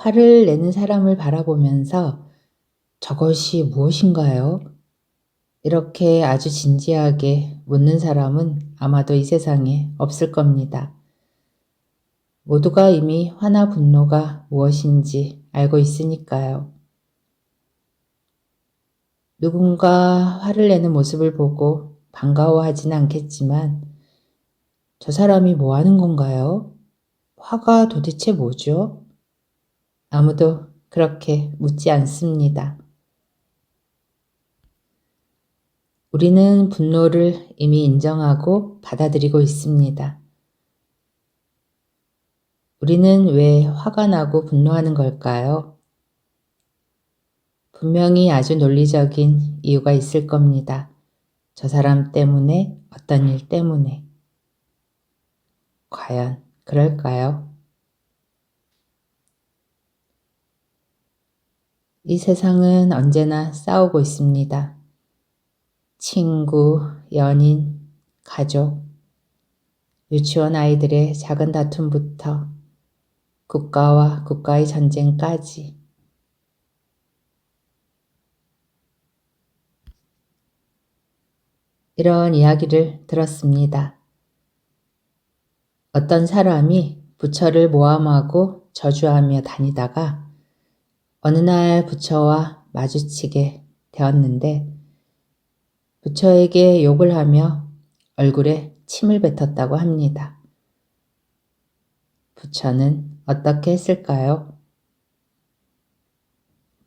화를 내는 사람을 바라보면서 저것이 무엇인가요? 이렇게 아주 진지하게 묻는 사람은 아마도 이 세상에 없을 겁니다. 모두가 이미 화나 분노가 무엇인지 알고 있으니까요. 누군가 화를 내는 모습을 보고 반가워하지는 않겠지만 저 사람이 뭐 하는 건가요? 화가 도대체 뭐죠? 아무도 그렇게 묻지 않습니다. 우리는 분노를 이미 인정하고 받아들이고 있습니다. 우리는 왜 화가 나고 분노하는 걸까요? 분명히 아주 논리적인 이유가 있을 겁니다. 저 사람 때문에, 어떤 일 때문에. 과연 그럴까요? 이 세상은 언제나 싸우고 있습니다. 친구, 연인, 가족, 유치원 아이들의 작은 다툼부터 국가와 국가의 전쟁까지 이런 이야기를 들었습니다. 어떤 사람이 부처를 모함하고 저주하며 다니다가 어느 날 부처와 마주치게 되었는데 부처에게 욕을 하며 얼굴에 침을 뱉었다고 합니다. 부처는 어떻게 했을까요?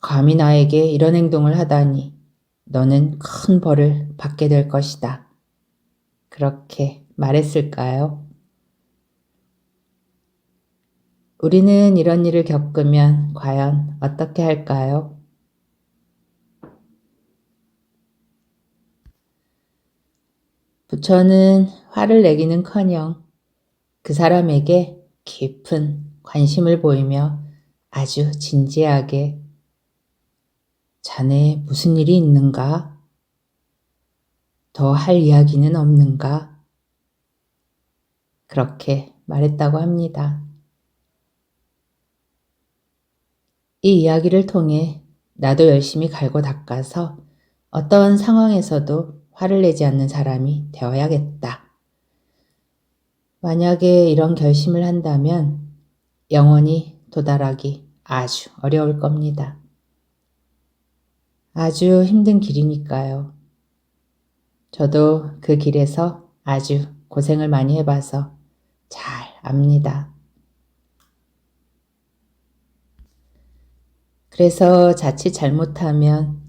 감히 나에게 이런 행동을 하다니 너는 큰 벌을 받게 될 것이다. 그렇게 말했을까요? 우리는 이런 일을 겪으면 과연 어떻게 할까요? 부처는 화를 내기는커녕 그 사람에게 깊은 관심을 보이며 아주 진지하게 자네 무슨 일이 있는가? 더 할 이야기는 없는가? 그렇게 말했다고 합니다. 이 이야기를 통해 나도 열심히 갈고 닦아서 어떠한 상황에서도 화를 내지 않는 사람이 되어야겠다. 만약에 이런 결심을 한다면 영원히 도달하기 아주 어려울 겁니다. 아주 힘든 길이니까요. 저도 그 길에서 아주 고생을 많이 해봐서 잘 압니다. 그래서 자칫 잘못하면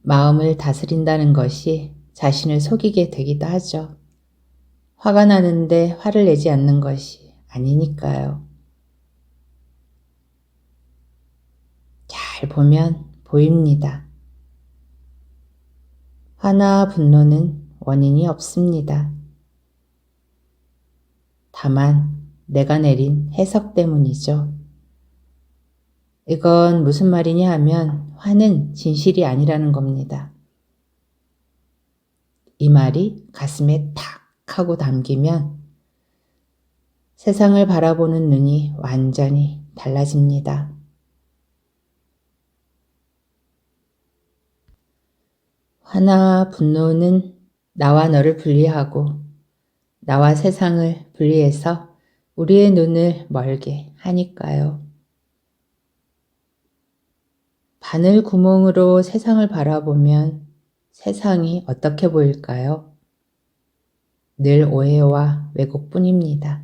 마음을 다스린다는 것이 자신을 속이게 되기도 하죠. 화가 나는데 화를 내지 않는 것이 아니니까요. 잘 보면 보입니다. 화나 분노는 원인이 없습니다. 다만 내가 내린 해석 때문이죠. 이건 무슨 말이냐 하면 화는 진실이 아니라는 겁니다. 이 말이 가슴에 탁 하고 담기면 세상을 바라보는 눈이 완전히 달라집니다. 화나 분노는 나와 너를 분리하고 나와 세상을 분리해서 우리의 눈을 멀게 하니까요. 바늘 구멍으로 세상을 바라보면 세상이 어떻게 보일까요? 늘 오해와 왜곡뿐입니다.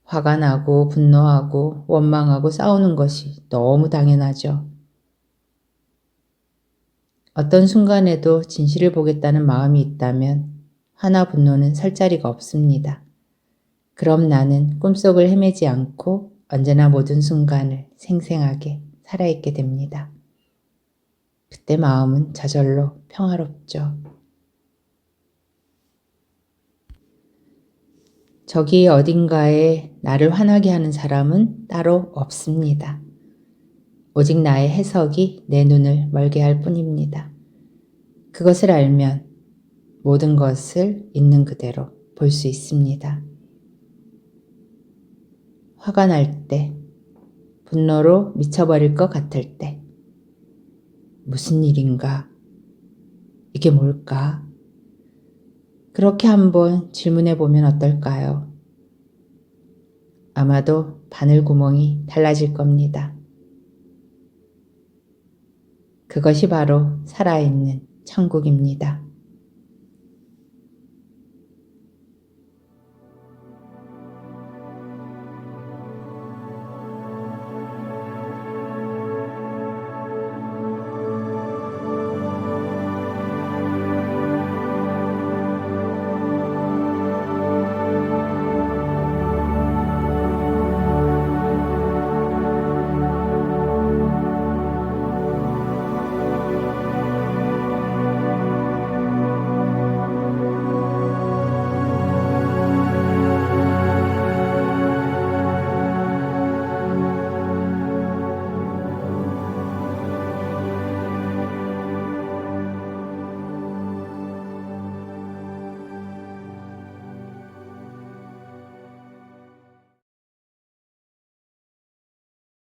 화가 나고 분노하고 원망하고 싸우는 것이 너무 당연하죠. 어떤 순간에도 진실을 보겠다는 마음이 있다면 화나 분노는 설 자리가 없습니다. 그럼 나는 꿈속을 헤매지 않고 언제나 모든 순간을 생생하게 살아있게 됩니다. 그때 마음은 저절로 평화롭죠. 저기 어딘가에 나를 화나게 하는 사람은 따로 없습니다. 오직 나의 해석이 내 눈을 멀게 할 뿐입니다. 그것을 알면 모든 것을 있는 그대로 볼 수 있습니다. 화가 날 때, 분노로 미쳐버릴 것 같을 때. 무슨 일인가? 이게 뭘까? 그렇게 한번 질문해 보면 어떨까요? 아마도 바늘구멍이 달라질 겁니다. 그것이 바로 살아있는 천국입니다.